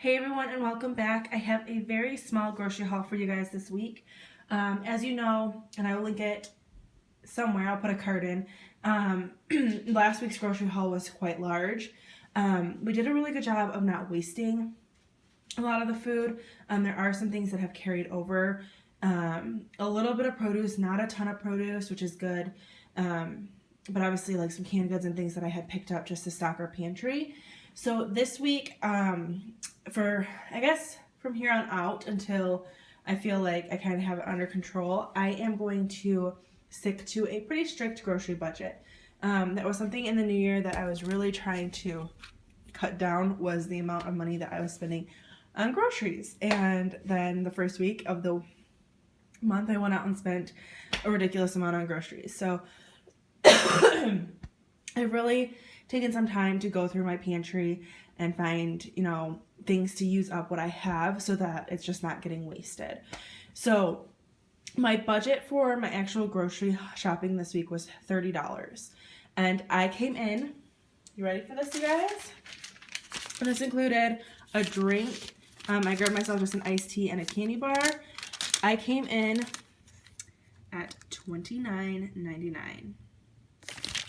Hey everyone, and welcome back. I have a very small grocery haul for you guys this week. As you know, and I will link it somewhere, I'll put a card in. Last week's grocery haul was quite large. We did a really good job of not wasting a lot of the food. There are some things that have carried over. A little bit of produce, not a ton of produce, which is good. But obviously like some canned goods and things that I had picked up just to stock our pantry. So this week, for I guess from here on out until I feel like I kind of have it under control, I am going to stick to a pretty strict grocery budget. That was something in the new year that I was really trying to cut down, was the amount of money that I was spending on groceries. And then the first week of the month I went out and spent a ridiculous amount on groceries. So I've really taken some time to go through my pantry and find, things to use up what I have so that it's just not getting wasted. So my budget for my actual grocery shopping this week was $30. And I came in, you ready for this, you guys? And this included a drink. I grabbed myself just an iced tea and a candy bar. I came in at $29.99.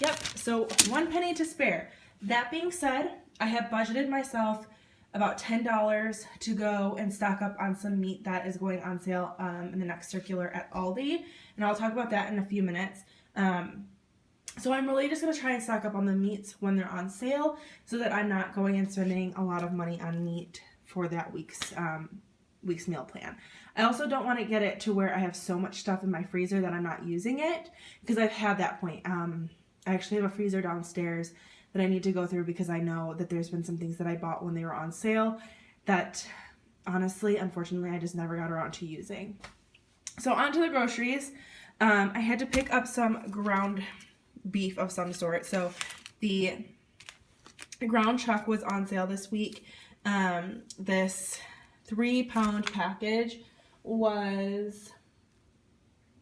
Yep, so 1 penny to spare. That being said, I have budgeted myself about $10 to go and stock up on some meat that is going on sale in the next circular at Aldi, and I'll talk about that in a few minutes. So I'm really just going to try and stock up on the meats when they're on sale so that I'm not going and spending a lot of money on meat for that week's meal plan. I also don't want to get it to where I have so much stuff in my freezer that I'm not using it, because I've had that point. I actually have a freezer downstairs that I need to go through because I know that there's been some things that I bought when they were on sale that honestly, unfortunately, I just never got around to using. So on to the groceries. I had to pick up some ground beef of some sort. So the ground chuck was on sale this week. This 3-pound package was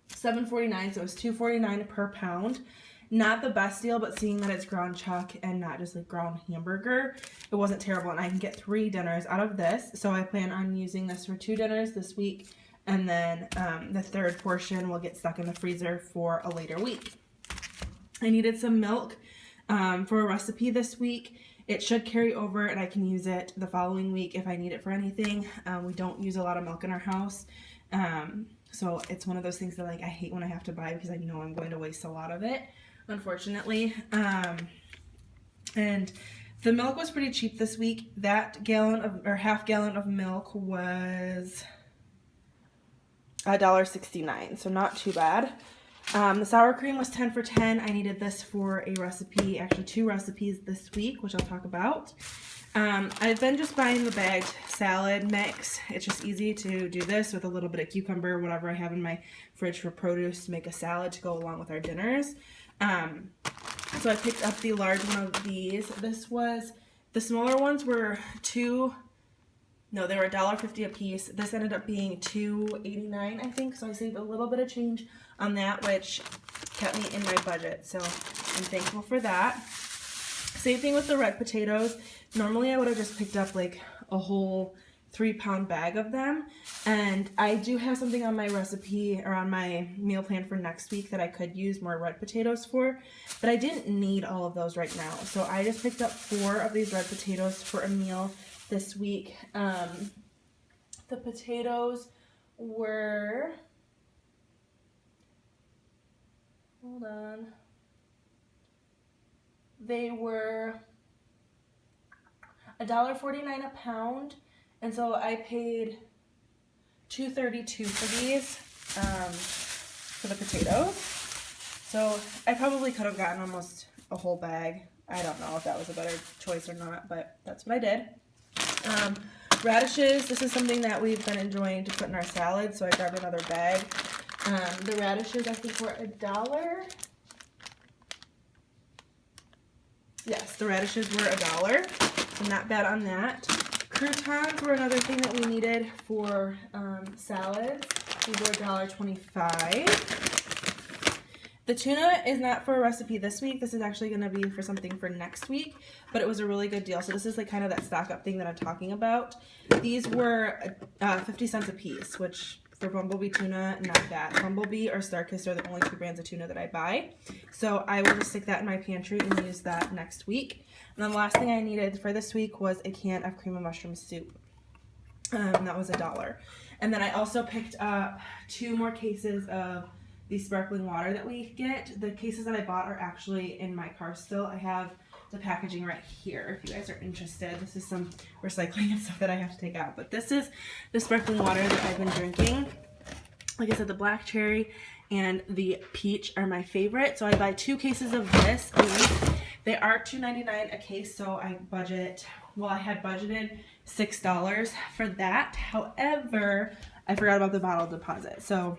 $7.49, so it was $2.49 per pound. Not the best deal, but seeing that it's ground chuck and not just like ground hamburger, it wasn't terrible, and I can get 3 dinners out of this. So I plan on using this for 2 dinners this week, and then the third portion will get stuck in the freezer for a later week. I needed some milk for a recipe this week. It should carry over and I can use it the following week if I need it for anything. We don't use a lot of milk in our house. So it's one of those things that I hate when I have to buy because I know I'm going to waste a lot of it, unfortunately. And the milk was pretty cheap this week. That half gallon of milk was $1.69, so not too bad. The sour cream was 10 for 10. I needed this for a recipe, actually 2 recipes this week, which I'll talk about. I've been just buying the bagged salad mix. It's just easy to do this with a little bit of cucumber, whatever I have in my fridge for produce, to make a salad to go along with our dinners. So I picked up the large one of these. The smaller ones were they were $1.50 a piece. This ended up being $2.89, I think, so I saved a little bit of change on that, which kept me in my budget, so I'm thankful for that. Same thing with the red potatoes. Normally I would have just picked up like a whole 3-pound bag of them, and I do have something on my recipe or on my meal plan for next week that I could use more red potatoes for, but I didn't need all of those right now, so I just picked up 4 of these red potatoes for a meal this week. The potatoes were, they were $1.49 a pound, and so I paid $2.32 for these, for the potatoes. So I probably could have gotten almost a whole bag. I don't know if that was a better choice or not, but that's what I did. Radishes, this is something that we've been enjoying to put in our salad, so I grabbed another bag. The radishes I think were $1. Yes, the radishes were $1, so not bad on that. Croutons were another thing that we needed for salads. These were $1.25. The tuna is not for a recipe this week. This is actually going to be for something for next week, but it was a really good deal. So this is like kind of that stock up thing that I'm talking about. These were 50 cents a piece, which for Bumblebee tuna, not bad. Bumblebee or Starkist are the only two brands of tuna that I buy. So I will just stick that in my pantry and use that next week. And then the last thing I needed for this week was a can of cream of mushroom soup. That was $1. And then I also picked up 2 more cases of the sparkling water that we get. The cases that I bought are actually in my car still. I have the packaging right here if you guys are interested. This is some recycling and stuff that I have to take out. But this is the sparkling water that I've been drinking. Like I said, the black cherry and the peach are my favorite. So I buy 2 cases of this a week. They are $2.99 a case, so I had budgeted $6 for that. However, I forgot about the bottle deposit. So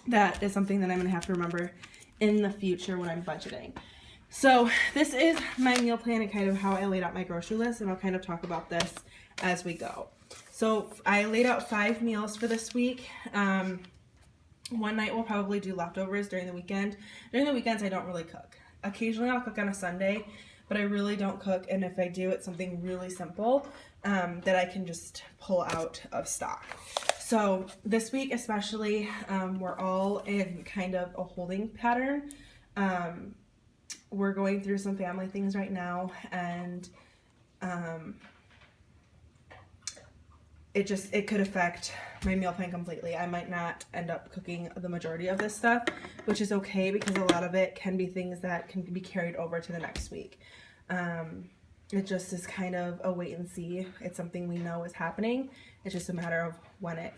that is something that I'm going to have to remember in the future when I'm budgeting. So this is my meal plan and kind of how I laid out my grocery list, and I'll kind of talk about this as we go. So I laid out 5 meals for this week. One night we'll probably do leftovers during the weekend. During the weekends I don't really cook. Occasionally I'll cook on a Sunday, but I really don't cook, and if I do, it's something really simple that I can just pull out of stock. So this week especially, we're all in kind of a holding pattern. We're going through some family things right now, and it could affect my meal plan completely. I might not end up cooking the majority of this stuff, which is okay because a lot of it can be things that can be carried over to the next week. It just is kind of a wait and see. It's something we know is happening. It's just a matter of when it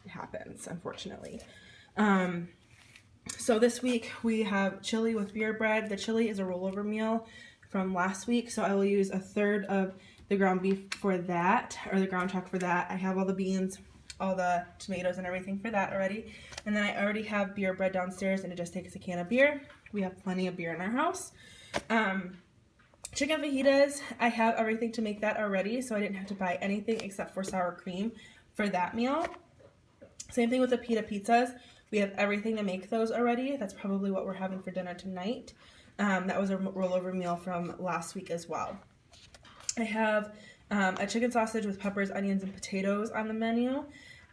happens, unfortunately. So this week we have chili with beer bread. The chili is a rollover meal from last week, so I will use 1/3 of the ground beef for that, or the ground chuck for that. I have all the beans, all the tomatoes and everything for that already. And then I already have beer bread downstairs, and it just takes a can of beer. We have plenty of beer in our house. Chicken fajitas, I have everything to make that already, so I didn't have to buy anything except for sour cream for that meal. Same thing with the pita pizzas. We have everything to make those already. That's probably what we're having for dinner tonight. That was a rollover meal from last week as well. I have a chicken sausage with peppers, onions, and potatoes on the menu.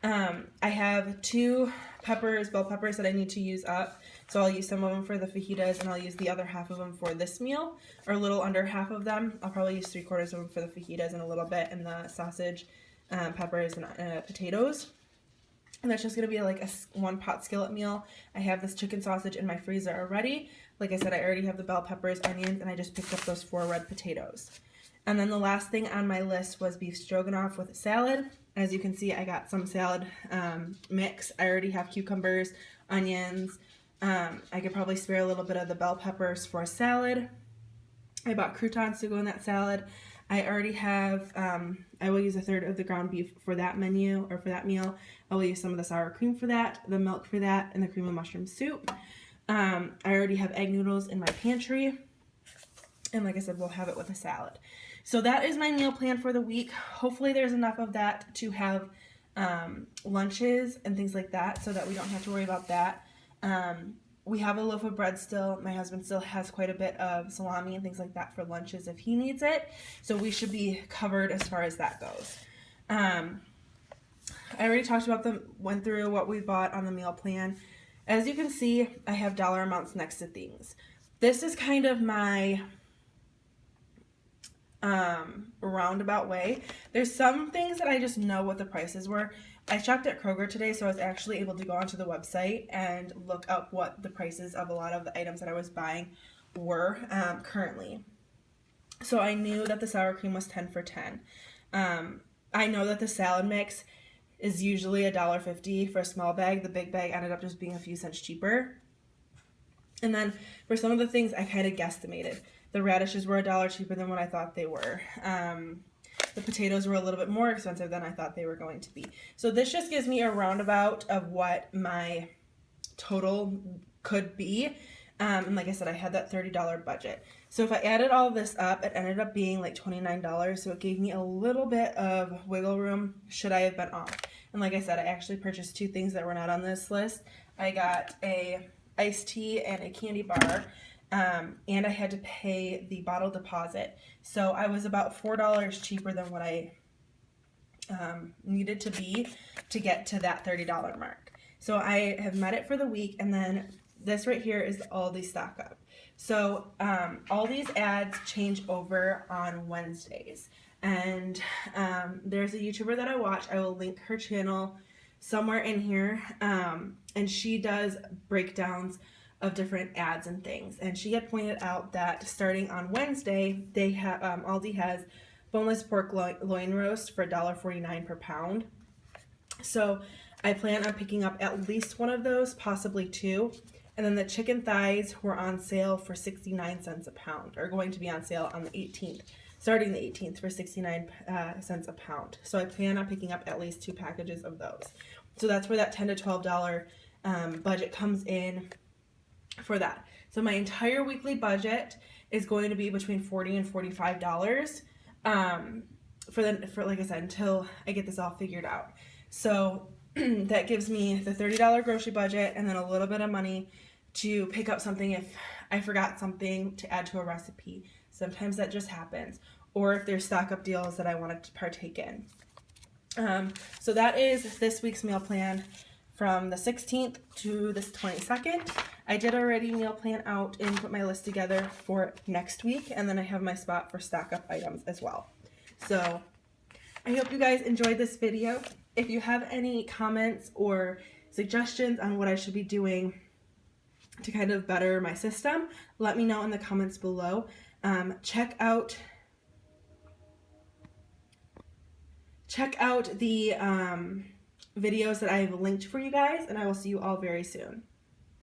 I have 2 bell peppers that I need to use up. So I'll use some of them for the fajitas, and I'll use the other half of them for this meal, or a little under half of them. I'll probably use 3/4 of them for the fajitas and a little bit in the sausage, peppers, and potatoes. And that's just going to be like a 1-pot skillet meal. I have this chicken sausage in my freezer already. Like I said, I already have the bell peppers, onions, and I just picked up those 4 red potatoes. And then the last thing on my list was beef stroganoff with a salad. As you can see, I got some salad mix. I already have cucumbers, onions. I could probably spare a little bit of the bell peppers for a salad. I bought croutons to go in that salad. I already have, I will use 1/3 of the ground beef for that menu, or for that meal. I will use some of the sour cream for that, the milk for that, and the cream of mushroom soup. I already have egg noodles in my pantry. And like I said, we'll have it with a salad. So that is my meal plan for the week. Hopefully there's enough of that to have lunches and things like that, so that we don't have to worry about that. We have a loaf of bread still. My husband still has quite a bit of salami and things like that for lunches if he needs it. So we should be covered as far as that goes. I already talked about went through what we bought on the meal plan. As you can see, I have dollar amounts next to things. This is kind of my roundabout way. There's some things that I just know what the prices were. I shopped at Kroger today, so I was actually able to go onto the website and look up what the prices of a lot of the items that I was buying were currently. So I knew that the sour cream was 10 for $10. I know that the salad mix is usually $1.50 for a small bag. The big bag ended up just being a few cents cheaper. And then for some of the things, I kind of guesstimated. The radishes were $1 cheaper than what I thought they were. The potatoes were a little bit more expensive than I thought they were going to be. So this just gives me a roundabout of what my total could be. And like I said, I had that $30 budget. So if I added all this up, it ended up being like $29. So it gave me a little bit of wiggle room should I have been off. And like I said, I actually purchased 2 things that were not on this list. I got a iced tea and a candy bar, and I had to pay the bottle deposit. So I was about $4 cheaper than what I needed to be to get to that $30 mark. So I have met it for the week, and then this right here is the Aldi stock up. So Aldi's ads change over on Wednesdays, and there's a YouTuber that I watch. I will link her channel somewhere in here, and she does breakdowns of different ads and things. And she had pointed out that starting on Wednesday, they have Aldi has boneless pork loin roast for $1.49 per pound. So I plan on picking up at least one of those, possibly two. And then the chicken thighs were on sale for 69 cents a pound, or going to be on sale on the 18th, starting the 18th for 69 cents a pound. So I plan on picking up at least two packages of those. So that's where that $10 to $12 budget comes in for that. So my entire weekly budget is going to be between $40 and $45 for like I said, until I get this all figured out. So that gives me the $30 grocery budget, and then a little bit of money to pick up something if I forgot something to add to a recipe. Sometimes that just happens, or if there's stock up deals that I wanted to partake in. So that is this week's meal plan from the 16th to the 22nd. I did already meal plan out and put my list together for next week, and then I have my spot for stock up items as well. So I hope you guys enjoyed this video. If you have any comments or suggestions on what I should be doing to kind of better my system, let me know in the comments below. Check out the videos that I have linked for you guys, and I will see you all very soon.